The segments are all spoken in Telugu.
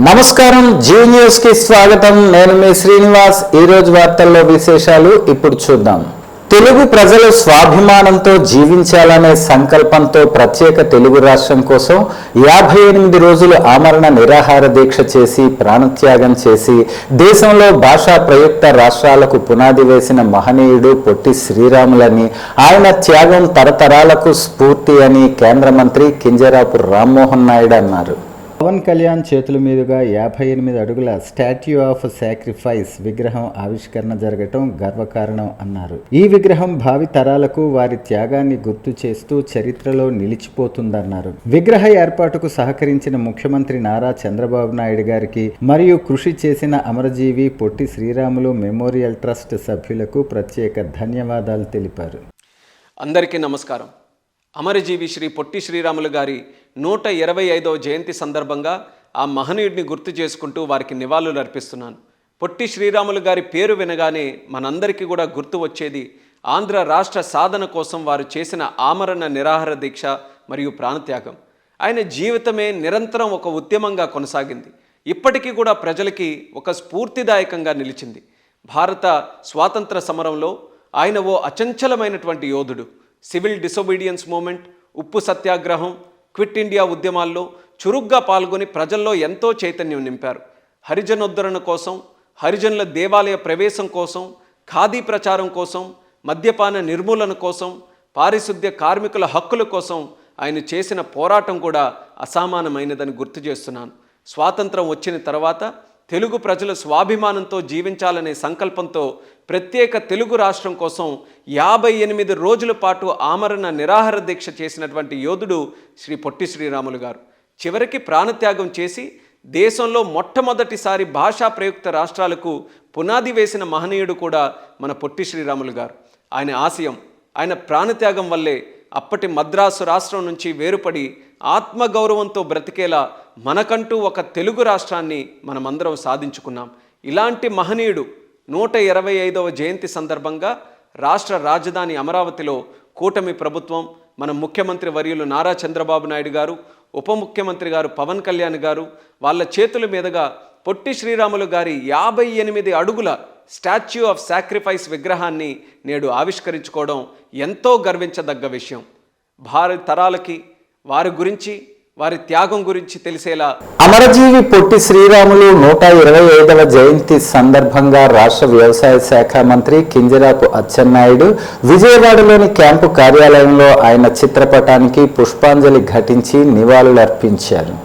నమస్కారం, జీ న్యూస్ కి స్వాగతం. నేను మీ శ్రీనివాస్. ఈ రోజు వార్తల్లో విశేషాలు ఇప్పుడు చూద్దాం. తెలుగు ప్రజలు స్వాభిమానంతో జీవించాలనే సంకల్పంతో ప్రత్యేక తెలుగు రాష్ట్రం కోసం 58 రోజులు ఆమరణ నిరాహార దీక్ష చేసి ప్రాణత్యాగం చేసి దేశంలో భాషా ప్రయుక్త రాష్ట్రాలకు పునాది వేసిన మహనీయుడు పొట్టి శ్రీరాములని, ఆయన త్యాగం తరతరాలకు స్ఫూర్తి అని కేంద్ర మంత్రి కింజరాపు రామ్మోహన్ నాయుడు అన్నారు. పవన్ కళ్యాణ్ చేతుల మీదుగా 58 అడుగుల స్టాట్యూ ఆఫ్ సాక్రిఫైస్ విగ్రహం ఆవిష్కరణ జరగటం గర్వకారణం అన్నారు. ఈ విగ్రహం భావి తరాలకు వారి త్యాగాన్ని గుర్తు చేస్తూ చరిత్రలో నిలిచిపోతుందన్నారు. విగ్రహ ఏర్పాటుకు సహకరించిన ముఖ్యమంత్రి నారా చంద్రబాబు నాయుడు గారికి మరియు కృషి చేసిన అమరజీవి పొట్టి శ్రీరాములు మెమోరియల్ ట్రస్ట్ సభ్యులకు ప్రత్యేక ధన్యవాదాలు తెలిపారు. అందరికీ నమస్కారం. అమరజీవి శ్రీ పొట్టి శ్రీరాములు గారి 125వ జయంతి సందర్భంగా ఆ మహనీయుడిని గుర్తు చేసుకుంటూ వారికి నివాళులు అర్పిస్తున్నాను. పొట్టి శ్రీరాములు గారి పేరు వినగానే మనందరికీ కూడా గుర్తు వచ్చేది ఆంధ్ర రాష్ట్ర సాధన కోసం వారు చేసిన ఆమరణ నిరాహార దీక్ష మరియు ప్రాణత్యాగం. ఆయన జీవితమే నిరంతరం ఒక ఉద్యమంగా కొనసాగింది. ఇప్పటికీ కూడా ప్రజలకి ఒక స్ఫూర్తిదాయకంగా నిలిచింది. భారత స్వాతంత్ర సమరంలో ఆయన ఓ అచంచలమైనటువంటి యోధుడు. సివిల్ డిసొబీడియన్స్ మూమెంట్, ఉప్పు సత్యాగ్రహం, క్విట్ ఇండియా ఉద్యమాల్లో చురుగ్గా పాల్గొని ప్రజల్లో ఎంతో చైతన్యం నింపారు. హరిజనోద్ధరణ కోసం, హరిజనుల దేవాలయ ప్రవేశం కోసం, ఖాదీ ప్రచారం కోసం, మద్యపాన నిర్మూలన కోసం, పారిశుద్ధ్య కార్మికుల హక్కుల కోసం ఆయన చేసిన పోరాటం కూడా అసామానమైనదని గుర్తు చేస్తున్నాను. స్వాతంత్రం వచ్చిన తర్వాత తెలుగు ప్రజలు స్వాభిమానంతో జీవించాలనే సంకల్పంతో ప్రత్యేక తెలుగు రాష్ట్రం కోసం 58 రోజుల పాటు ఆమరణ నిరాహార దీక్ష చేసినటువంటి యోధుడు శ్రీ పొట్టి శ్రీరాములు గారు. చివరికి ప్రాణత్యాగం చేసి దేశంలో మొట్టమొదటిసారి భాషా ప్రయుక్త రాష్ట్రాలకు పునాది వేసిన మహనీయుడు కూడా మన పొట్టి శ్రీరాములు గారు. ఆయన ఆశయం, ఆయన ప్రాణత్యాగం వల్లే అప్పటి మద్రాసు రాష్ట్రం నుంచి వేరుపడి ఆత్మగౌరవంతో బ్రతికేలా మనకంటూ ఒక తెలుగు రాష్ట్రాన్ని మనమందరం సాధించుకున్నాం. ఇలాంటి మహనీయుడు 125వ జయంతి సందర్భంగా రాష్ట్ర రాజధాని అమరావతిలో కూటమి ప్రభుత్వం, మన ముఖ్యమంత్రి వర్యులు నారా చంద్రబాబు నాయుడు గారు, ఉప ముఖ్యమంత్రి గారు పవన్ కళ్యాణ్ గారు వాళ్ళ చేతుల మీదుగా పొట్టి శ్రీరాములు గారి 58 అడుగుల స్టాచ్యూ ఆఫ్ సాక్రిఫైస్ విగ్రహాన్ని నేడు ఆవిష్కరించుకోవడం ఎంతో గర్వించదగ్గ విషయం. భారత తరాలకి వారి గురించి, వారి త్యాగం గురించి తెలిసేలా అమరజీవి పొట్టి శ్రీరాములు 125వ జయంతి సందర్భంగా రాష్ట్ర వ్యవసాయ శాఖ మంత్రి కింజరాపు అచ్చెన్నాయుడు విజయవాడలోని క్యాంపు కార్యాలయంలో ఆయన చిత్రపటానికి పుష్పాంజలి ఘటించి నివాళులర్పించారు.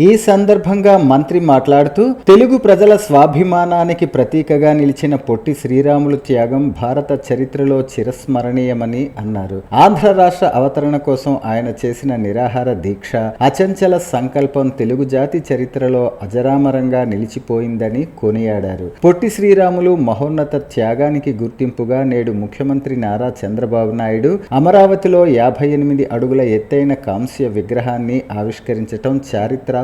ఈ సందర్భంగా మంత్రి మాట్లాడుతూ తెలుగు ప్రజల స్వాభిమానానికి ప్రతీకగా నిలిచిన పొట్టి శ్రీరాములు త్యాగం భారత చరిత్రలో చిరస్మరణీయమని అన్నారు. ఆంధ్ర రాష్ట్ర అవతరణ కోసం ఆయన చేసిన నిరాహార దీక్ష, అచంచల సంకల్పం తెలుగు జాతి చరిత్రలో అజరామరంగా నిలిచిపోయిందని కొనియాడారు. పొట్టి శ్రీరాములు మహోన్నత త్యాగానికి గుర్తింపుగా నేడు ముఖ్యమంత్రి నారా చంద్రబాబు నాయుడు అమరావతిలో 58 అడుగుల ఎత్తైన కాంస్య విగ్రహాన్ని ఆవిష్కరించడం చారిత్రాత్మక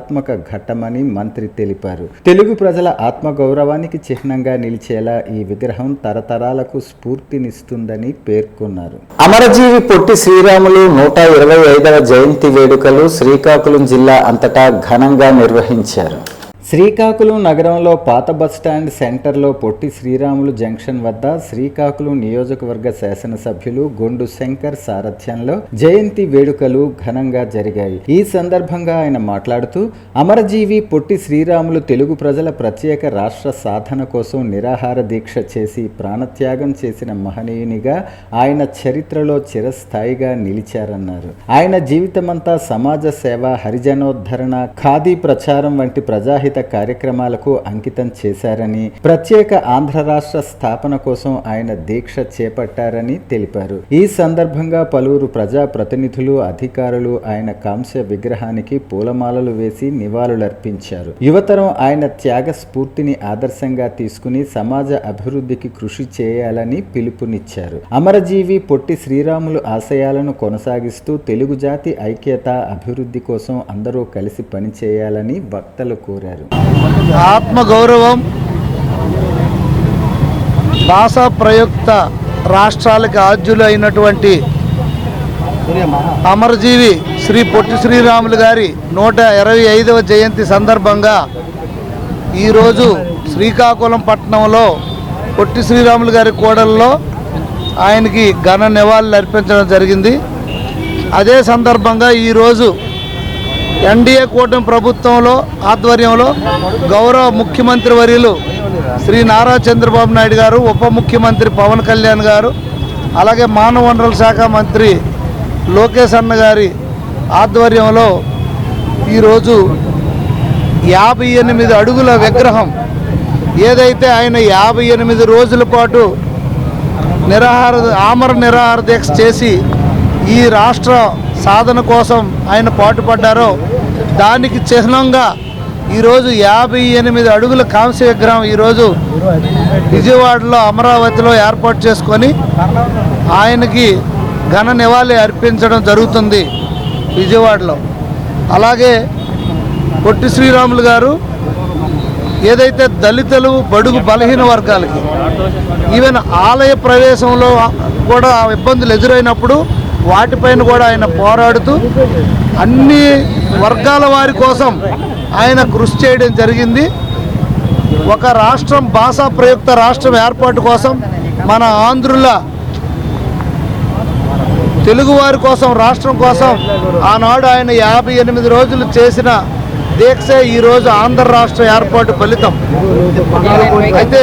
ఘట్టమని మంత్రి తెలిపారు. తెలుగు ప్రజల ఆత్మగౌరవానికి చిహ్నంగా నిలిచేలా ఈ విగ్రహం తరతరాలకు స్ఫూర్తినిస్తుందని పేర్కొన్నారు. అమరజీవి పొట్టి శ్రీరాములు 125వ జయంతి వేడుకలు శ్రీకాకుళం జిల్లా అంతటా ఘనంగా నిర్వహించారు. శ్రీకాకుళం నగరంలో పాత బస్టాండ్ సెంటర్లో పొట్టి శ్రీరాములు జంక్షన్ వద్ద శ్రీకాకుళం నియోజకవర్గ శాసనసభ్యులు గొండు శంకర్ సారథ్యంలో జయంతి వేడుకలు ఘనంగా జరిగాయి. ఈ సందర్భంగా ఆయన మాట్లాడుతూ అమరజీవి పొట్టి శ్రీరాములు తెలుగు ప్రజల ప్రత్యేక రాష్ట్ర సాధన కోసం నిరాహార దీక్ష చేసి ప్రాణత్యాగం చేసిన మహనీయునిగా ఆయన చరిత్రలో చిరస్థాయిగా నిలిచారన్నారు. ఆయన జీవితమంతా సమాజ సేవ, హరిజనోద్ధరణ, ఖాదీ ప్రచారం వంటి ప్రజాహిత కార్యక్రమాలకు అంకితం చేశారని, ప్రత్యేక ఆంధ్ర రాష్ట్ర స్థాపన కోసం ఆయన దీక్ష చేపట్టారని తెలిపారు. ఈ సందర్భంగా పలువురు ప్రజా ప్రతినిధులు, అధికారులు ఆయన కాంస్య విగ్రహానికి పూలమాలలు వేసి నివాళులర్పించారు. యువతరం ఆయన త్యాగ స్ఫూర్తిని ఆదర్శంగా తీసుకుని సమాజ అభివృద్ధికి కృషి చేయాలని పిలుపునిచ్చారు. అమరజీవి పొట్టి శ్రీరాములు ఆశయాలను కొనసాగిస్తూ తెలుగు జాతి ఐక్యత, అభివృద్ధి కోసం అందరూ కలిసి పనిచేయాలని వక్తలు కోరారు. ఆత్మగౌరవం, భాషా ప్రయుక్త రాష్ట్రాలకు ఆద్యులు అయినటువంటి అమరజీవి శ్రీ పొట్టి శ్రీరాములు గారి 125వ జయంతి సందర్భంగా ఈరోజు శ్రీకాకుళం పట్టణంలో పొట్టి శ్రీరాములు గారి కూడలిలో ఆయనకి ఘన నివాళులు అర్పించడం జరిగింది. అదే సందర్భంగా ఈరోజు ఎన్డీఏ కూటమి ప్రభుత్వంలో ఆధ్వర్యంలో గౌరవ ముఖ్యమంత్రి వర్యులు శ్రీ నారా చంద్రబాబు నాయుడు గారు, ఉప ముఖ్యమంత్రి పవన్ కళ్యాణ్ గారు, అలాగే మానవ వనరుల శాఖ మంత్రి లోకేష్ అన్న గారి ఆధ్వర్యంలో ఈరోజు 58 అడుగుల విగ్రహం ఏదైతే ఆయన 58 రోజుల పాటు ఆమర నిరాహార దీక్ష చేసి ఈ రాష్ట్ర సాధన కోసం ఆయన పాటుపడ్డారో దానికి చిహ్నంగా ఈరోజు 58 అడుగుల కాంస్య విగ్రహం ఈరోజు విజయవాడలో అమరావతిలో ఏర్పాటు చేసుకొని ఆయనకి ఘన నివాళి అర్పించడం జరుగుతుంది విజయవాడలో. అలాగే పొట్టి శ్రీరాములు గారు ఏదైతే దళితులు, బడుగు బలహీన వర్గాలకి ఈవెన్ ఆలయ ప్రవేశంలో కూడా ఇబ్బందులు ఎదురైనప్పుడు వాటిపైన కూడా ఆయన పోరాడుతూ అన్ని వర్గాల వారి కోసం ఆయన కృషి చేయడం జరిగింది. ఒక రాష్ట్రం, భాషా ప్రయుక్త రాష్ట్రం ఏర్పాటు కోసం మన ఆంధ్రుల తెలుగువారి కోసం, రాష్ట్రం కోసం ఆనాడు ఆయన 58 రోజులు చేసిన దీక్షే ఈరోజు ఆంధ్ర రాష్ట్ర ఏర్పాటు ఫలితం. అయితే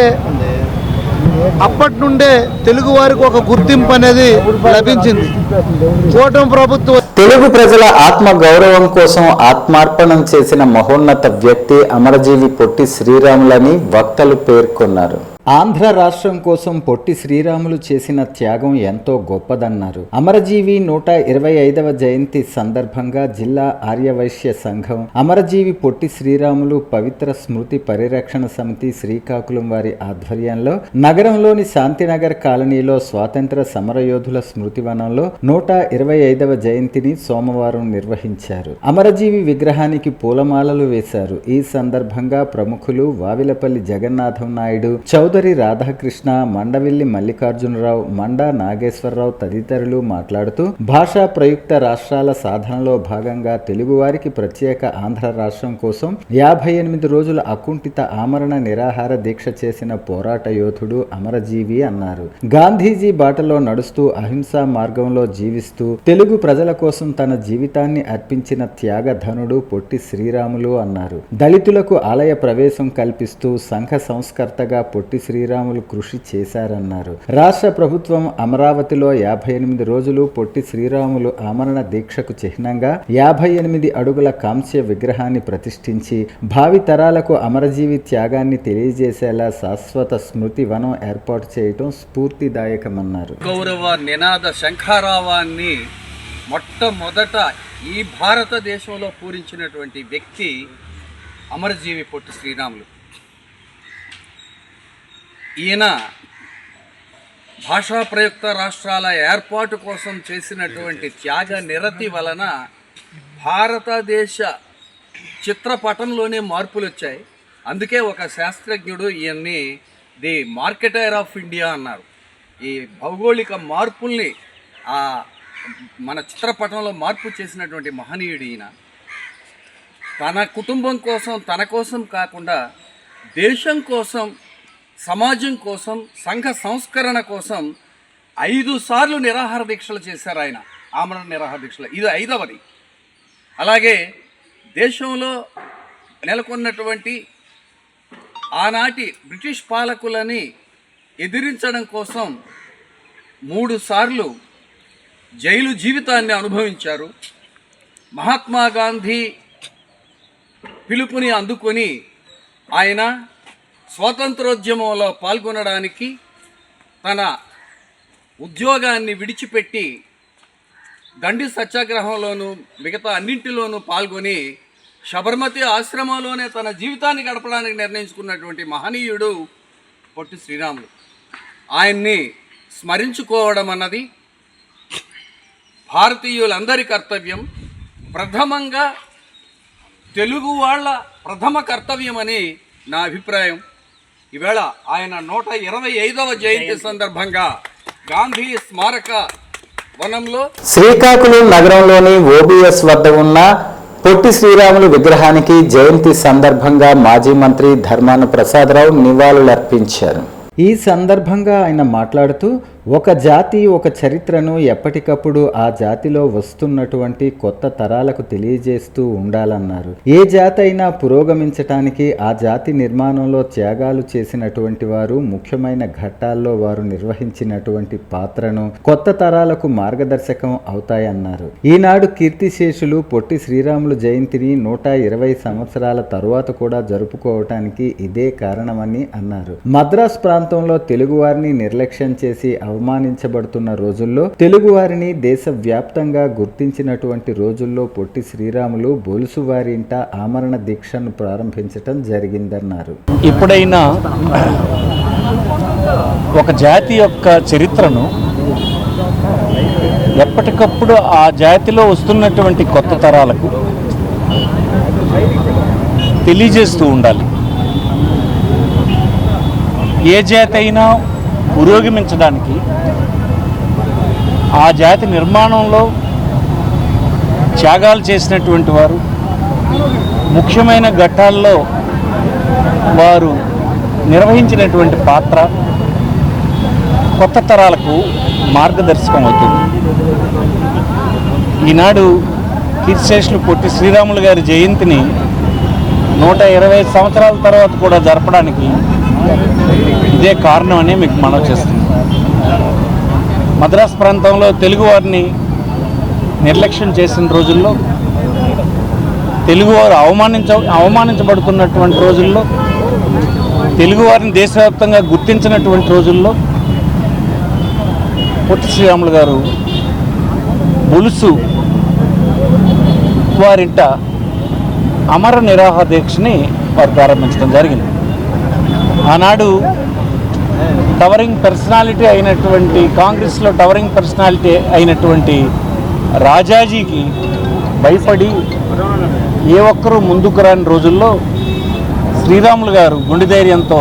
అప్పటి నుండే తెలుగు వారికి ఒక గుర్తింపు అనేది లభించింది. కూటమి ప్రభుత్వం తెలుగు ప్రజల ఆత్మ గౌరవం కోసం ఆత్మార్పణం చేసిన మహోన్నత వ్యక్తి అమరజీవి పొట్టి శ్రీరాములని వక్తలు పేర్కొన్నారు. ఆంధ్ర రాష్ట్రం కోసం పొట్టి శ్రీరాములు చేసిన త్యాగం ఎంతో గొప్పదన్నారు. అమరజీవి 125వ జయంతి సందర్భంగా జిల్లా ఆర్యవైశ్య సంఘం, అమరజీవి పొట్టి శ్రీరాములు పవిత్ర స్మృతి పరిరక్షణ సమితి శ్రీకాకుళం వారి ఆధ్వర్యంలో నగరంలోని శాంతినగర్ కాలనీలో స్వాతంత్ర సమరయోధుల స్మృతివనంలో 125వ జయంతిని సోమవారం నిర్వహించారు. అమరజీవి విగ్రహానికి పూలమాలలు వేశారు. ఈ సందర్భంగా ప్రముఖులు వావిలపల్లి జగన్నాథం నాయుడు, చౌదరి రాధాకృష్ణ, మండవిల్లి మల్లికార్జునరావు, మండా నాగేశ్వరరావు తదితరులు మాట్లాడుతూ భాషా ప్రయుక్త రాష్ట్రాల సాధనలో భాగంగా తెలుగువారికి ప్రత్యేక ఆంధ్ర రాష్ట్రం కోసం 58 రోజుల అకుంఠిత ఆమరణ నిరాహార దీక్ష చేసిన పోరాట యోధుడు అమరజీవి అన్నారు. గాంధీజీ బాటలో నడుస్తూ అహింసా మార్గంలో జీవిస్తూ తెలుగు ప్రజల కోసం తన జీవితాన్ని అర్పించిన త్యాగధనుడు పొట్టి శ్రీరాములు అన్నారు. దళితులకు ఆలయ ప్రవేశం కల్పిస్తూ సంఘ సంస్కర్తగా పొట్టి శ్రీరాములు కృషి చేశారన్నారు. రాష్ట్ర ప్రభుత్వం అమరావతిలో 58 రోజులు పొట్టి శ్రీరాములు ఆమరణ దీక్షకు చిహ్నంగా 58 అడుగుల కాంస్య విగ్రహాన్ని ప్రతిష్ఠించి భావి తరాలకు అమరజీవి త్యాగాన్ని తెలియజేసేలా శాశ్వత స్మృతి వనం ఏర్పాటు చేయడం స్ఫూర్తిదాయకమన్నారు. గౌరవ నినాద శంఖారావాన్ని మొట్టమొదట ఈ భారతదేశంలో పూరించినటువంటి వ్యక్తి అమరజీవి పొట్టి శ్రీరాములు. ఈయన భాషా ప్రయుక్త రాష్ట్రాల ఏర్పాటు కోసం చేసినటువంటి త్యాగ నిరతి వలన భారతదేశ చిత్రపటంలోనే మార్పులు వచ్చాయి. అందుకే ఒక శాస్త్రజ్ఞుడు ఈయన్ని ది మార్కెటైర్ ఆఫ్ ఇండియా అన్నారు. ఈ భౌగోళిక మార్పుల్ని మన చిత్రపటంలో మార్పు చేసినటువంటి మహనీయుడు ఈయన. తన కుటుంబం కోసం, తన కోసం కాకుండా దేశం కోసం, సమాజం కోసం, సంఘ సంస్కరణ కోసం 5 సార్లు నిరాహార దీక్షలు చేశారు ఆయన. ఆమరణ నిరాహార దీక్షలు ఇది 5వది. అలాగే దేశంలో నెలకొన్నటువంటి ఆనాటి బ్రిటిష్ పాలకులని ఎదిరించడం కోసం 3 సార్లు జైలు జీవితాన్ని అనుభవించారు. మహాత్మా గాంధీ పిలుపుని అందుకొని ఆయన స్వాతంత్రోద్యమంలో పాల్గొనడానికి తన ఉద్యోగాన్ని విడిచిపెట్టి దండి సత్యాగ్రహంలోనూ మిగతా అన్నింటిలోనూ పాల్గొని శబర్మతి ఆశ్రమంలోనే తన జీవితాన్ని గడపడానికి నిర్ణయించుకున్నటువంటి మహనీయుడు పొట్టి శ్రీరాములు. ఆయన్ని స్మరించుకోవడం అన్నది భారతీయులందరి కర్తవ్యం. ప్రథమంగా తెలుగు వాళ్ళ ప్రథమ కర్తవ్యమని నా అభిప్రాయం. ఈవేళ ఆయన 125వ జయంతి సందర్భంగా గాంధీ స్మారక వనంలో శ్రీకాకుళం నగరంలోని ఓబీఎస్ వద్ద ఉన్న పొట్టి శ్రీరాములు విగ్రహానికి జయంతి సందర్భంగా మాజీ మంత్రి ధర్మాన ప్రసాదరావు నివాళులర్పించారు. ఈ సందర్భంగా ఆయన మాట్లాడుతూ ఒక జాతి ఒక చరిత్రను ఎప్పటికప్పుడు ఆ జాతిలో వస్తున్నటువంటి కొత్త తరాలకు తెలియజేస్తూ ఉండాలన్నారు. ఏ జాతి అయినా పురోగమించటానికి ఆ జాతి నిర్మాణంలో త్యాగాలు చేసినటువంటి వారు ముఖ్యమైన ఘట్టాల్లో వారు నిర్వహించినటువంటి పాత్రను కొత్త తరాలకు మార్గదర్శకం అవుతాయన్నారు. ఈనాడు కీర్తిశేషులు పొట్టి శ్రీరాములు జయంతిని 120 సంవత్సరాల తరువాత కూడా జరుపుకోవటానికి ఇదే కారణమని అన్నారు. మద్రాస్ ప్రాంతంలో తెలుగువారిని నిర్లక్ష్యం చేసి అవమానించబడుతున్న రోజుల్లో తెలుగువారిని దేశవ్యాప్తంగా గుర్తించినటువంటి రోజుల్లో పొట్టి శ్రీరాములు బొలుసు వారింట ఆమరణ దీక్షను ప్రారంభించటం జరిగిందన్నారు. ఎప్పుడైనా ఒక జాతి యొక్క చరిత్రను ఎప్పటికప్పుడు ఆ జాతిలో వస్తున్నటువంటి కొత్త తరాలకు తెలియజేస్తూ ఉండాలి. ఏ జాతి అయినా పురోగమించడానికి ఆ జాతి నిర్మాణంలో త్యాగాలు చేసినటువంటి వారు ముఖ్యమైన ఘట్టాల్లో వారు నిర్వహించినటువంటి పాత్ర కొత్త తరాలకు మార్గదర్శకం అవుతుంది. ఈనాడు కీర్తిశేషులు పొట్టి శ్రీరాములు గారి జయంతిని 120 సంవత్సరాల తర్వాత కూడా జరపడానికి ఇదే కారణం అని మీకు మనవి చేస్తుంది. మద్రాస్ ప్రాంతంలో తెలుగువారిని నిర్లక్ష్యం చేసిన రోజుల్లో, తెలుగువారు అవమానించబడుతున్నటువంటి రోజుల్లో, తెలుగువారిని దేశవ్యాప్తంగా గుర్తించినటువంటి రోజుల్లో పొట్టి శ్రీరాములు గారు బొలుసు వారింట అమర నిరాహార దీక్షని వారు ప్రారంభించడం జరిగింది. ఆనాడు టవరింగ్ పర్సనాలిటీ అయినటువంటి, కాంగ్రెస్లో టవరింగ్ పర్సనాలిటీ అయినటువంటి రాజాజీకి భయపడి ఏ ఒక్కరూ ముందుకు రాని రోజుల్లో శ్రీరాములు గారు గుండె ధైర్యంతో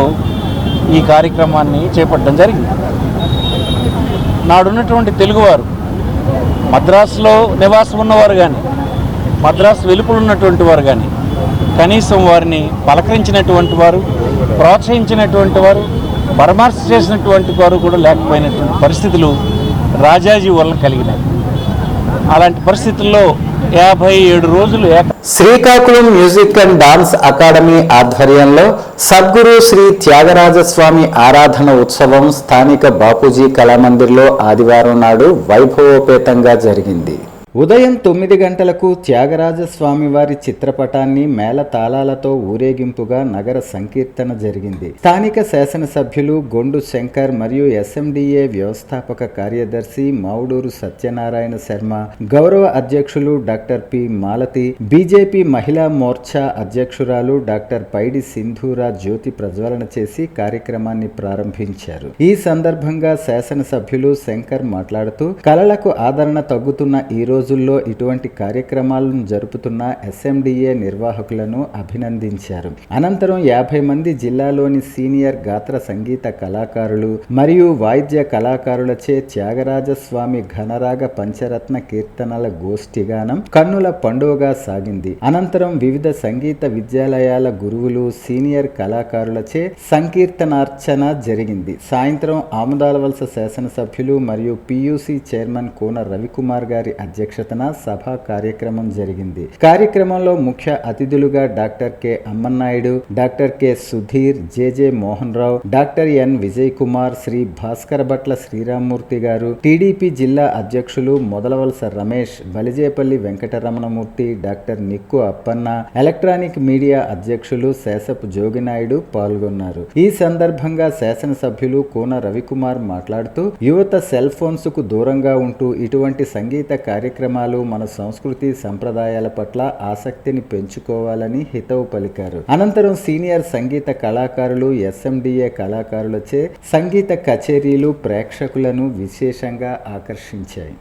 ఈ కార్యక్రమాన్ని చేపట్టడం జరిగింది. నాడున్నటువంటి తెలుగువారు మద్రాసులో నివాసం ఉన్నవారు కానీ, మద్రాసు వెలుపలున్నటువంటి వారు కానీ కనీసం వారిని పలకరించినటువంటి వారు, ప్రోత్సహించినటువంటి వారు, పరామర్శ చేసినటువంటి వారు కూడా లేకపోయినటువంటి పరిస్థితులు రాజాజీ వల్ల కలిగినాయి. అలాంటి పరిస్థితుల్లో 57 రోజులు Srikakulam music and dance academy ఆధ్వర్యంలో సద్గురు శ్రీ త్యాగరాజస్వామి ఆరాధన ఉత్సవం స్థానిక బాపూజీ కళామందిర్లో ఆదివారం నాడు వైభవోపేతంగా జరిగింది. ఉదయం 9 గంటలకు త్యాగరాజస్వామి వారి చిత్రపటాన్ని మేళ తాళాలతో ఊరేగింపుగా నగర సంకీర్తన జరిగింది. స్థానిక శాసనసభ్యులు గొండు శంకర్ మరియు ఎస్ఎండిఏ వ్యవస్థాపక కార్యదర్శి మావుడూరు సత్యనారాయణ శర్మ, గౌరవ అధ్యక్షులు డాక్టర్ పి మాలతి, బీజేపీ మహిళా మోర్చా అధ్యక్షురాలు డాక్టర్ పైడి సింధూరా జ్యోతి ప్రజ్వలన చేసి కార్యక్రమాన్ని ప్రారంభించారు. ఈ సందర్భంగా శాసనసభ్యులు శంకర్ మాట్లాడుతూ కళలకు ఆదరణ తగ్గుతున్న ఈ రోజుల్లో ఇటువంటి కార్యక్రమాలను జరుపుతున్న ఎస్ఎండిఏ నిర్వాహకులను అభినందించారు. అనంతరం 50 మంది జిల్లాలోని సీనియర్ గాత్ర సంగీత కళాకారులు మరియు వాయిద్య కళాకారులచే త్యాగరాజస్వామి ఘనరాగ పంచరత్న కీర్తనల గోష్ఠిగానం కన్నుల పండుగగా సాగింది. అనంతరం వివిధ సంగీత విద్యాలయాల గురువులు, సీనియర్ కళాకారులచే సంకీర్తనార్చన జరిగింది. సాయంత్రం ఆముదాలవలస శాసనసభ్యులు మరియు పియూసీ చైర్మన్ కోన రవికుమార్ గారి అధ్యక్షతన సభా కార్యక్రమం జరిగింది. కార్యక్రమంలో ముఖ్య అతిథులుగా doctor K Ammannaidu, doctor K Sudheer, JJ Mohan Rao, doctor N Vijay Kumar, Shri Bhaskara Bhatla Sriramamurthy garu, TDP జిల్లా అధ్యక్షులు Modalavalasa Ramesh, Balijepalli Venkataramanamurthy, doctor Nikku Appanna, electronic media అధ్యక్షులు శేషపు జోగినాయుడు పాల్గొన్నారు. ఈ సందర్భంగా శాసనసభ్యులు కోన రవికుమార్ మాట్లాడుతూ యువత సెల్ ఫోన్స్ కు దూరంగా ఉంటూ ఇటువంటి సంగీత కార్యక్రమాలు మన సంస్కృతి సంప్రదాయాల పట్ల ఆసక్తిని పెంచుకోవాలని హితవు పలికారు. అనంతరం సీనియర్ సంగీత కళాకారులు, ఎస్ఎండిఏ కళాకారులచే సంగీత కచేరీలు ప్రేక్షకులను విశేషంగా ఆకర్షించాయి.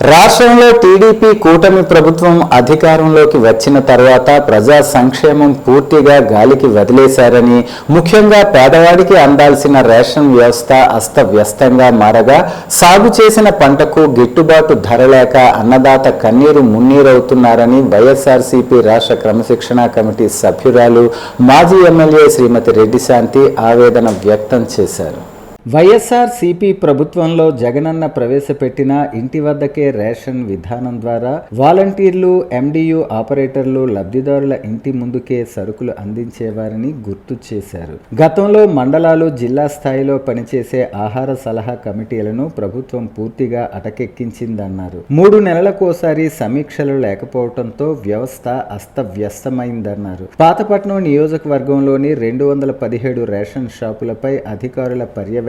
రాష్ట్రంలో టీడీపీ కూటమి ప్రభుత్వం అధికారంలోకి వచ్చిన తర్వాత ప్రజా సంక్షేమం పూర్తిగా గాలికి వదిలేశారని, ముఖ్యంగా పేదవాడికి అందాల్సిన రేషన్ వ్యవస్థ అస్తవ్యస్తంగా మారగా సాగు చేసిన పంటకు గిట్టుబాటు ధర లేక అన్నదాత కన్నీరు మున్నీరవుతున్నారని వైఎస్ఆర్సీపీ రాష్ట్ర క్రమశిక్షణా కమిటీ సభ్యురాలు మాజీ ఎమ్మెల్యే శ్రీమతి రెడ్డి శాంతి ఆవేదన వ్యక్తం చేశారు. వైఎస్ఆర్సీపీ ప్రభుత్వంలో జగనన్న ప్రవేశపెట్టిన ఇంటి వద్దకే రేషన్ విధానం ద్వారా వాలంటీర్లు, ఎండియు ఆపరేటర్లు లబ్ధిదారుల ఇంటి ముందుకే సరుకులు అందించేవారని గుర్తు చేశారు. గతంలో మండలాలు, జిల్లా స్థాయిలో పనిచేసే ఆహార సలహా కమిటీలను ప్రభుత్వం పూర్తిగా అటకెక్కించిందన్నారు. 3 నెలలకోసారి సమీక్షలు లేకపోవడంతో వ్యవస్థ అస్తవ్యస్తమైందన్నారు. పాతపట్నం నియోజకవర్గంలోని 217 రేషన్ షాపులపై అధికారుల పర్యవేక్షణ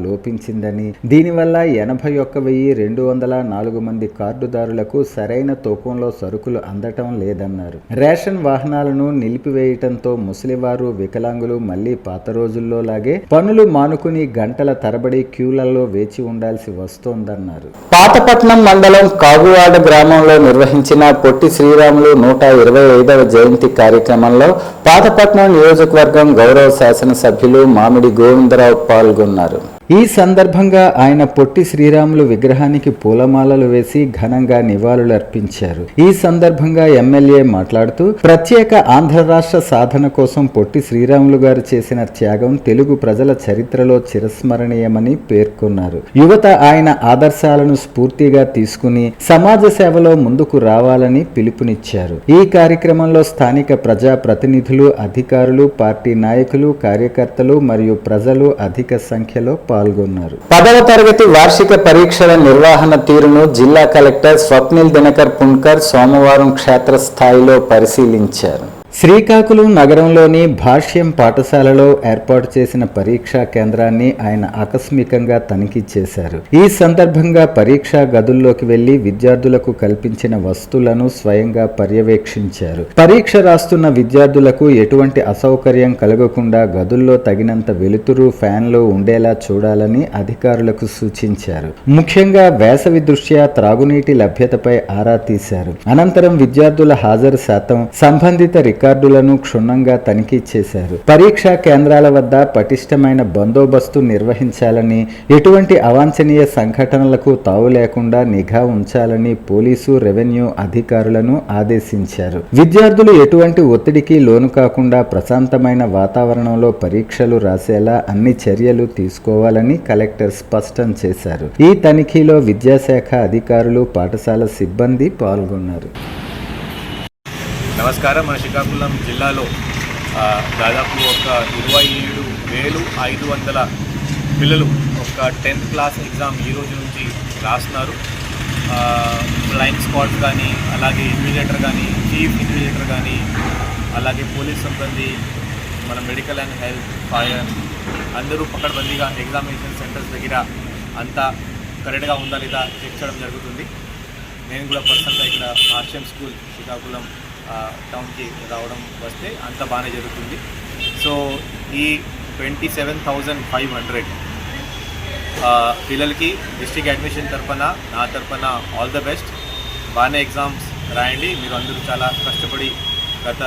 లోపించిందని, దీనివల్ల 81,204 మంది కార్డుదారులకు సరైన తూకంలో సరుకులు అందటం లేదన్నారు. రేషన్ వాహనాలను నిలిపివేయటంతో ముసలివారు, వికలాంగులు మళ్లీ పాత రోజుల్లో లాగే పనులు మానుకుని గంటల తరబడి క్యూలలో వేచి ఉండాల్సి వస్తోందన్నారు. పాతపట్నం మండలం కాగువాడ గ్రామంలో నిర్వహించిన పొట్టి శ్రీరాములు 125వ జయంతి కార్యక్రమంలో పాతపట్నం నియోజకవర్గం గౌరవ శాసనసభ్యులు మామిడి గోవిందరావు పాల్గొన్నారు. ఈ సందర్భంగా ఆయన పొట్టి శ్రీరాములు విగ్రహానికి పూలమాలలు వేసి ఘనంగా నివాళులర్పించారు. ఈ సందర్భంగా ఎమ్మెల్యే మాట్లాడుతూ ప్రత్యేక ఆంధ్ర రాష్ట్ర సాధన కోసం పొట్టి శ్రీరాములు గారు చేసిన త్యాగం తెలుగు ప్రజల చరిత్రలో చిరస్మరణీయమని పేర్కొన్నారు. యువత ఆయన ఆదర్శాలను స్ఫూర్తిగా తీసుకుని సమాజ సేవలో ముందుకు రావాలని పిలుపునిచ్చారు. ఈ కార్యక్రమంలో స్థానిక ప్రజా ప్రతినిధులు, అధికారులు, పార్టీ నాయకులు, కార్యకర్తలు మరియు ప్రజలు అధిక సంఖ్యలో పాల్గొన్నారు. 10వ తరగతి వార్షిక పరీక్షల నిర్వహణ తీరును జిల్లా కలెక్టర్ స్వప్నిల్ దినకర్ పుణ్కర్ సోమవారం క్షేత్రస్థాయిలో పరిశీలించారు. శ్రీకాకుళం నగరంలోని భాష్యం పాఠశాలలో ఏర్పాటు చేసిన పరీక్షా కేంద్రాన్ని ఆయన ఆకస్మికంగా తనిఖీ చేశారు. ఈ సందర్భంగా పరీక్షా గదుల్లోకి వెళ్లి విద్యార్థులకు కల్పించిన వస్తువులను స్వయంగా పర్యవేక్షించారు. పరీక్ష రాస్తున్న విద్యార్థులకు ఎటువంటి అసౌకర్యం కలగకుండా గదుల్లో తగినంత వెలుతురు, ఫ్యాన్లు ఉండేలా చూడాలని అధికారులకు సూచించారు. ముఖ్యంగా వేసవి దృష్ట్యా త్రాగునీటి లభ్యతపై ఆరా తీశారు. అనంతరం విద్యార్థుల హాజరు శాతం, సంబంధిత రికార్డులను క్షుణ్ణంగా తనిఖీ చేశారు. పరీక్షా కేంద్రాల వద్ద పటిష్టమైన బందోబస్తు నిర్వహించాలని, ఎటువంటి అవాంఛనీయ సంఘటనలకు తావు లేకుండా నిఘా ఉంచాలని పోలీసు, రెవెన్యూ అధికారులను ఆదేశించారు. విద్యార్థులు ఎటువంటి ఒత్తిడికి లోను కాకుండా ప్రశాంతమైన వాతావరణంలో పరీక్షలు రాసేలా అన్ని చర్యలు తీసుకోవాలని కలెక్టర్ స్పష్టం చేశారు. ఈ తనిఖీలో విద్యాశాఖ అధికారులు, పాఠశాల సిబ్బంది పాల్గొన్నారు. నమస్కారం. మన శ్రీకాకుళం జిల్లాలో దాదాపు ఒక 27,500 పిల్లలు ఒక 10th క్లాస్ ఎగ్జామ్ ఈ రోజు నుంచి రాస్తున్నారు. ఫ్లయింగ్ స్క్వాడ్ కానీ, అలాగే ఇన్విజిలేటర్ కానీ, చీఫ్ ఇన్విజిలేటర్ కానీ, అలాగే పోలీస్ సిబ్బంది, మన మెడికల్ అండ్ హెల్త్, ఫైర్ అందరూ పకడ్బందీగా ఎగ్జామినేషన్ సెంటర్స్ దగ్గర అంతా కరెక్ట్గా ఉందా లేదా చెక్ చేయడం జరుగుతుంది. నేను కూడా పర్సనల్గా ఇక్కడ ఆశ్రయం స్కూల్ శ్రీకాకుళం టౌన్కి రావడం వస్తే అంత బాగానే జరుగుతుంది. సో ఈ 27,500 పిల్లలకి డిస్ట్రిక్ట్ అడ్మిషన్ తరఫున, నా తరఫున ఆల్ ద బెస్ట్. బాగానే ఎగ్జామ్స్ రాయండి. మీరు అందరూ చాలా కష్టపడి గత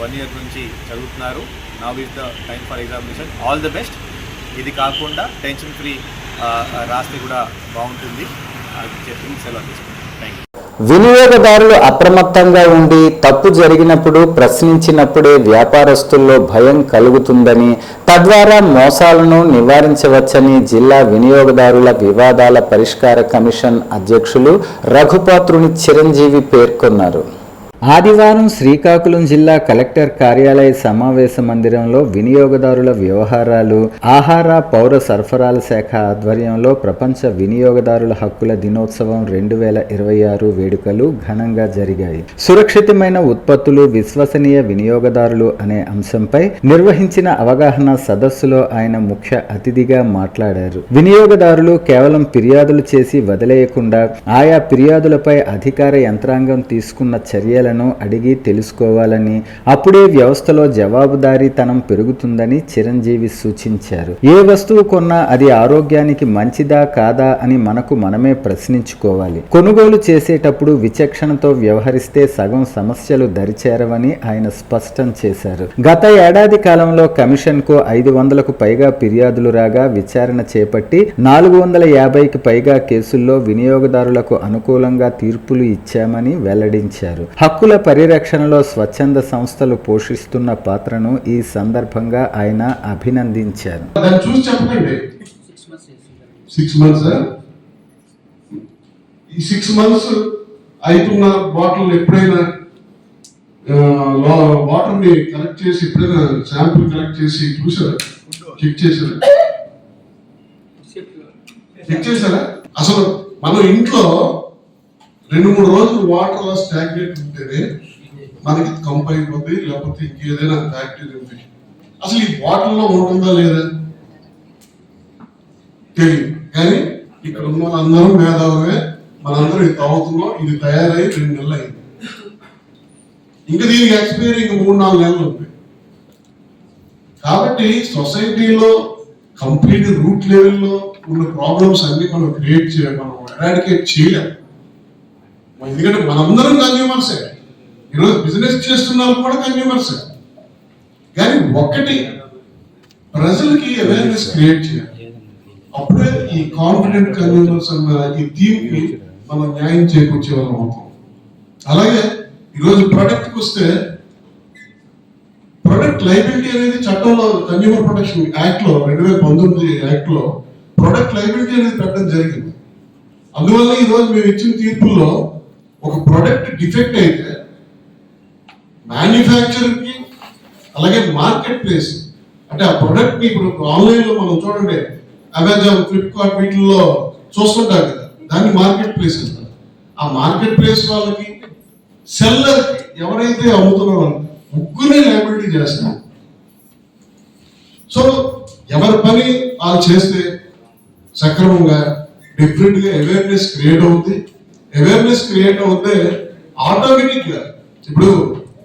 1 year నుంచి చదువుతున్నారు. Now is the time for examination. All the best. ఇది కాకుండా టెన్షన్ ఫ్రీ రాస్తే కూడా బాగుంటుంది. అది చెప్పి సెలవు తీసుకుంటాను. Thank you. వినియోగదారులు అప్రమత్తంగా ఉండి తప్పు జరిగినప్పుడు ప్రశ్నించినప్పుడే వ్యాపారస్తుల్లో భయం కలుగుతుందని, తద్వారా మోసాలను నివారించవచ్చని జిల్లా వినియోగదారుల వివాదాల పరిష్కార కమిషన్ అధ్యక్షులు రఘుపాత్రుని చిరంజీవి పేర్కొన్నారు. ఆదివారం శ్రీకాకుళం జిల్లా కలెక్టర్ కార్యాలయ సమావేశ మందిరంలో వినియోగదారుల వ్యవహారాలు, ఆహార పౌర సరఫరాల శాఖ ఆధ్వర్యంలో ప్రపంచ వినియోగదారుల హక్కుల దినోత్సవం 2026 వేడుకలు ఘనంగా జరిగాయి. సురక్షితమైన ఉత్పత్తులు, విశ్వసనీయ వినియోగదారులు అనే అంశంపై నిర్వహించిన అవగాహన సదస్సులో ఆయన ముఖ్య అతిథిగా మాట్లాడారు. వినియోగదారులు కేవలం ఫిర్యాదులు చేసి వదిలేయకుండా ఆయా ఫిర్యాదులపై అధికార యంత్రాంగం తీసుకున్న చర్యలను సమస్యలను అడిగి తెలుసుకోవాలని, అప్పుడే వ్యవస్థలో జవాబుదారీతనం పెరుగుతుందని చిరంజీవి సూచించారు. ఏ వస్తువు కొన్నా అది ఆరోగ్యానికి మంచిదా కాదా అని మనకు మనమే ప్రశ్నించుకోవాలి. కొనుగోలు చేసేటప్పుడు విచక్షణతో వ్యవహరిస్తే సగం సమస్యలు దరిచేరవని ఆయన స్పష్టం చేశారు. గత ఏడాది కాలంలో కమిషన్కు 500కు పైగా ఫిర్యాదులు రాగా విచారణ చేపట్టి 450కి పైగా కేసుల్లో వినియోగదారులకు అనుకూలంగా తీర్పులు ఇచ్చామని వెల్లడించారు. హక్కుల పరిరక్షణలో స్వచ్ఛంద సంస్థలు పోషిస్తున్న పాత్రను ఈ సందర్భంగా ఆయన అభినందించారు. 6 months అవుతున్న బాటిల్ ఎప్పుడైనా వాటర్ ని కలెక్ట్ చేసి ఎప్పుడైనా శాంపుల్ కలెక్ట్ చేసి చూసారా? చెక్ చేశారా? అసలు మనం ఇంట్లో 2-3 రోజులు వాటర్ అలా స్టాగ్నేట్ ఉంటేనే మనకి కంప్ అయిపోతుంది, లేకపోతే ఇంకేదైనా బ్యాక్టీరియా ఇన్ఫెక్షన్. అసలు ఈ బాటిల్లో ఉంటుందా లేదా తెలియదు. కానీ ఇక్కడ ఉన్న వాళ్ళందరూ మేధావులే, మనందరం ఇది తాగుతున్నాం. ఇది తయారై 2 నెలలు అయింది. ఇంకా దీనికి ఎక్స్పైరీ ఇంకా 3-4 నెలలు ఉంది. కాబట్టి సొసైటీలో కంప్లీట్ రూట్ లెవెల్లో ఉన్న ప్రాబ్లమ్స్ అన్ని మనం క్రియేట్ చేయాలి, మనం ఎరాడికేట్ చేయలేము. ఎందుకంటే మనందరం కన్జ్యూమర్సే, ఈరోజు బిజినెస్ చేస్తున్న వాళ్ళు కూడా కన్జ్యూమర్సే. కానీ ఒకటి ప్రజలకి అవేర్నెస్ క్రియేట్ చేయాలి. అప్పుడే ఈ కాన్ఫిడెంట్ కన్జ్యూమర్స్ అన్న ఈ థీమ్ కి మనం న్యాయం చేకూర్చే వాళ్ళం అవుతాం. అలాగే ఈరోజు ప్రొడక్ట్కి వస్తే ప్రొడక్ట్ లైబిలిటీ అనేది చట్టంలో కన్జ్యూమర్ ప్రొటెక్షన్ యాక్ట్ లో 2019 యాక్ట్ లో ప్రొడక్ట్ లైబిలిటీ అనేది పెట్టడం జరిగింది. అందువల్ల ఈరోజు మేము ఇచ్చిన తీర్పుల్లో ఒక ప్రొడక్ట్ డిఫెక్ట్ అయితే మ్యానుఫ్యాక్చరర్ కి అలాగే మార్కెట్ ప్లేస్, అంటే ఆ ప్రొడక్ట్ ని ఇప్పుడు ఆన్లైన్ లో మనం చూడండి, అమెజాన్, ఫ్లిప్కార్ట్ వీటిల్లో చూస్తుంటాం కదా, దాన్ని మార్కెట్ ప్లేస్ అంటారు. ఆ మార్కెట్ ప్లేస్ వాళ్ళకి, సెల్లర్ కి, ఎవరైతే అమ్ముతున్నారో ముగ్గురే లయబిలిటీ చేస్తారు. సో ఎవరి పని వాళ్ళు చేస్తే సక్రమంగా డిఫరెంట్ గా అవేర్నెస్ క్రియేట్ అవుతుంది. అవేర్నెస్ క్రియేట్ అవుతే ఆటోమేటిక్ గా ఇప్పుడు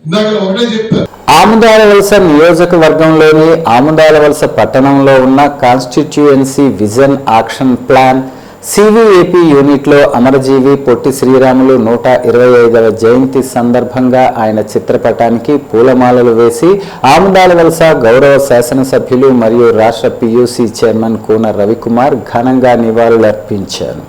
ఇందాక ఒకటే చెప్పారు, ఆముదాలవలస నియోజకవర్గంలోని ఆముదాలవలస పట్టణంలో ఉన్న కాన్స్టిట్యుయెన్సీ విజన్ యాక్షన్ ప్లాన్ సివిఏపీ యూనిట్లో అమరజీవి పొట్టి శ్రీరాములు 125వ జయంతి సందర్భంగా ఆయన చిత్రపటానికి పూలమాలలు వేసి ఆముదాలవలస గౌరవ శాసనసభ్యులు మరియు రాష్ట్ర పియూసీ చైర్మన్ కూన రవికుమార్ ఘనంగా నివాళులర్పించారు.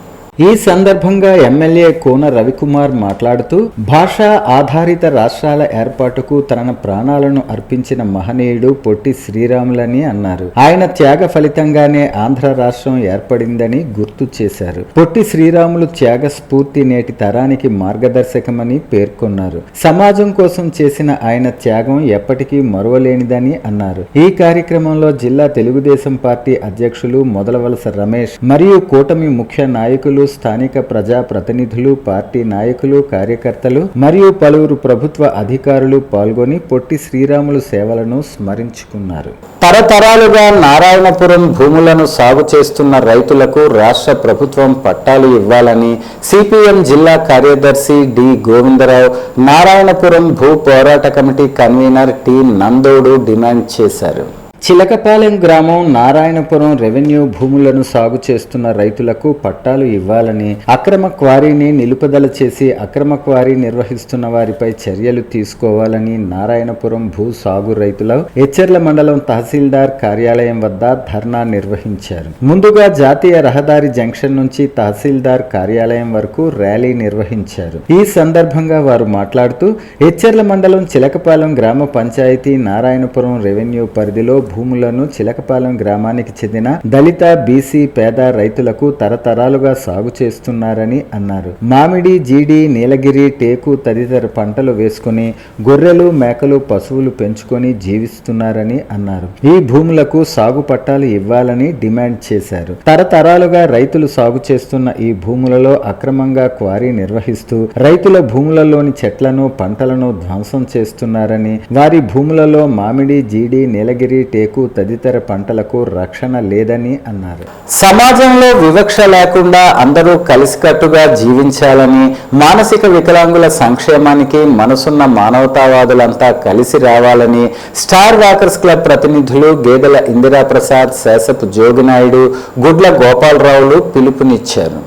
ఈ సందర్భంగా ఎమ్మెల్యే కూన రవికుమార్ మాట్లాడుతూ భాషా ఆధారిత రాష్ట్రాల ఏర్పాటుకు తన ప్రాణాలను అర్పించిన మహనీయుడు పొట్టి శ్రీరాములని అన్నారు. ఆయన త్యాగ ఫలితంగానే ఆంధ్ర రాష్ట్రం ఏర్పడిందని గుర్తు చేశారు. పొట్టి శ్రీరాములు త్యాగ స్ఫూర్తి నేటి తరానికి మార్గదర్శకమని పేర్కొన్నారు. సమాజం కోసం చేసిన ఆయన త్యాగం ఎప్పటికీ మరువలేనిదని అన్నారు. ఈ కార్యక్రమంలో జిల్లా తెలుగుదేశం పార్టీ అధ్యక్షులు మొదలవలస రమేష్ మరియు కూటమి ముఖ్య నాయకులు, స్థానిక ప్రజా ప్రతినిధులు, పార్టీ నాయకులు, కార్యకర్తలు మరియు పలువురు ప్రభుత్వ అధికారులు పాల్గొని పొట్టి శ్రీరాములు సేవలను స్మరించుకున్నారు. తరతరాలుగా నారాయణపురం భూములను సాగు చేస్తున్న రైతులకు రాష్ట్ర ప్రభుత్వం పట్టాలు ఇవ్వాలని సిపిఎం జిల్లా కార్యదర్శి డి గోవిందరావు, నారాయణపురం భూ పోరాట కమిటీ కన్వీనర్ టి నందోడు డిమాండ్ చేశారు. చిలకపాలెం గ్రామం నారాయణపురం రెవెన్యూ భూములను సాగు చేస్తున్న రైతులకు పట్టాలు ఇవ్వాలని, అక్రమ క్వారీని నిలుపుదల చేసి అక్రమ క్వారీ నిర్వహిస్తున్న వారిపై చర్యలు తీసుకోవాలని నారాయణపురం భూ సాగు రైతులు ఎచ్చెర్ల మండలం తహసీల్దార్ కార్యాలయం వద్ద ధర్నా నిర్వహించారు. ముందుగా జాతీయ రహదారి జంక్షన్ నుంచి తహసీల్దార్ కార్యాలయం వరకు ర్యాలీ నిర్వహించారు. ఈ సందర్భంగా వారు మాట్లాడుతూ ఎచ్చెర్ల మండలం చిలకపాలెం గ్రామ పంచాయతీ నారాయణపురం రెవెన్యూ పరిధిలో భూములను చిలకపాలెం గ్రామానికి చెందిన దళిత, బీసీ, పేద రైతులకు తరతరాలుగా సాగు చేస్తున్నారని అన్నారు. మామిడి, జీడి, నీలగిరి, టేకు తదితర పంటలు వేసుకుని గొర్రెలు, మేకలు, పశువులు పెంచుకొని జీవిస్తున్నారని అన్నారు. ఈ భూములకు సాగు పట్టాలు ఇవ్వాలని డిమాండ్ చేశారు. తరతరాలుగా రైతులు సాగు చేస్తున్న ఈ భూములలో అక్రమంగా క్వారీ నిర్వహిస్తూ రైతుల భూములలోని చెట్లను, పంటలను ధ్వంసం చేస్తున్నారని, వారి భూములలో మామిడి, జీడి, నీలగిరి, టేకు తదితర పంటలకు రక్షణ లేదని అన్నారు. సమాజంలో వివక్ష లేకుండా అందరూ కలిసికట్టుగా జీవించాలని, మానసిక వికలాంగుల సంక్షేమానికి మనసున్న మానవతావాదులంతా కలిసి రావాలని స్టార్ వాకర్స్ క్లబ్ ప్రతినిధులు గేదెల ఇందిరాప్రసాద్, శేషపు జోగినాయుడు, గుడ్ల గోపాలరావులు పిలుపునిచ్చారు.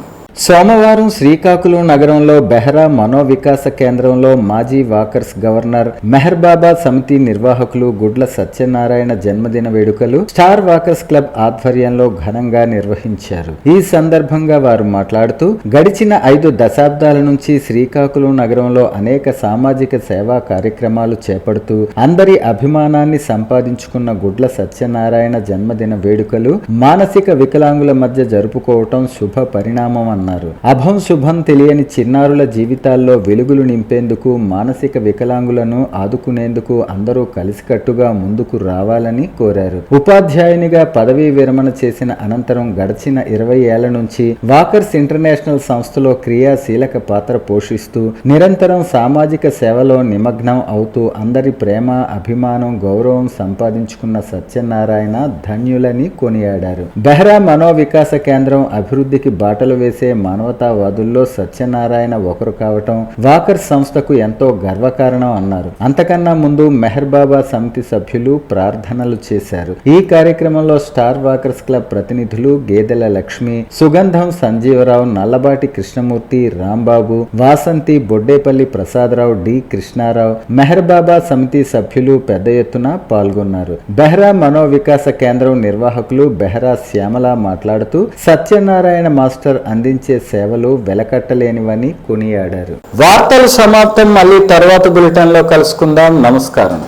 సోమవారం శ్రీకాకుళం నగరంలో బెహ్రా మనోవికాస కేంద్రంలో మాజీ వాకర్స్ గవర్నర్ మెహర్ బాబా సమితి నిర్వాహకులు గుడ్ల సత్యనారాయణ జన్మదిన వేడుకలు స్టార్ వాకర్స్ క్లబ్ ఆధ్వర్యంలో ఘనంగా నిర్వహించారు. ఈ సందర్భంగా వారు మాట్లాడుతూ గడిచిన 5 దశాబ్దాల నుంచి శ్రీకాకుళం నగరంలో అనేక సామాజిక సేవా కార్యక్రమాలు చేపడుతూ అందరి అభిమానాన్ని సంపాదించుకున్న గుడ్ల సత్యనారాయణ జన్మదిన వేడుకలు మానసిక వికలాంగుల మధ్య జరుపుకోవటం శుభ పరిణామం అన్నారు. అభం శుభం తెలియని చిన్నారుల జీవితాల్లో వెలుగులు నింపేందుకు, మానసిక వికలాంగులను ఆదుకునేందుకు అందరూ కలిసికట్టుగా ముందుకు రావాలని కోరారు. ఉపాధ్యాయునిగా పదవీ విరమణ చేసిన అనంతరం గడిచిన 20 ఏళ్ల నుంచి వాకర్స్ ఇంటర్నేషనల్ సంస్థలో క్రియాశీలక పాత్ర పోషిస్తూ నిరంతరం సామాజిక సేవలో నిమగ్నం అవుతూ అందరి ప్రేమ, అభిమానం, గౌరవం సంపాదించుకున్న సత్యనారాయణ ధన్యులని కొనియాడారు. బెహ్రా మనోవికాస కేంద్రం అభివృద్ధికి బాటలు వేసే మానవతావాదుల్లో సత్యనారాయణ ఒకరు కావటం వాకర్స్ సంస్థకు ఎంతో గర్వకారణం అన్నారు. అంతకన్నా ముందు మెహర్ బాబా సమితి సభ్యులు ప్రార్థనలు చేశారు. ఈ కార్యక్రమంలో స్టార్ వాకర్స్ క్లబ్ ప్రతినిధులు గేదెల లక్ష్మి, సుగంధం సంజీవరావు, నల్లబాటి కృష్ణమూర్తి, రాంబాబు, వాసంతి, బొడ్డేపల్లి ప్రసాదరావు, డి కృష్ణారావు, మెహర్ బాబా సమితి సభ్యులు పెద్ద ఎత్తున పాల్గొన్నారు. బెహ్రా మనోవికాస కేంద్రం నిర్వాహకులు బెహ్రా శ్యామల మాట్లాడుతూ సత్యనారాయణ మాస్టర్ అందించే సేవలు వెలకట్టలేనివని కొనియాడారు. వార్తలు సమాప్తం. మళ్ళీ తర్వాత బులెటిన్లో కలుసుకుందాం. నమస్కారం.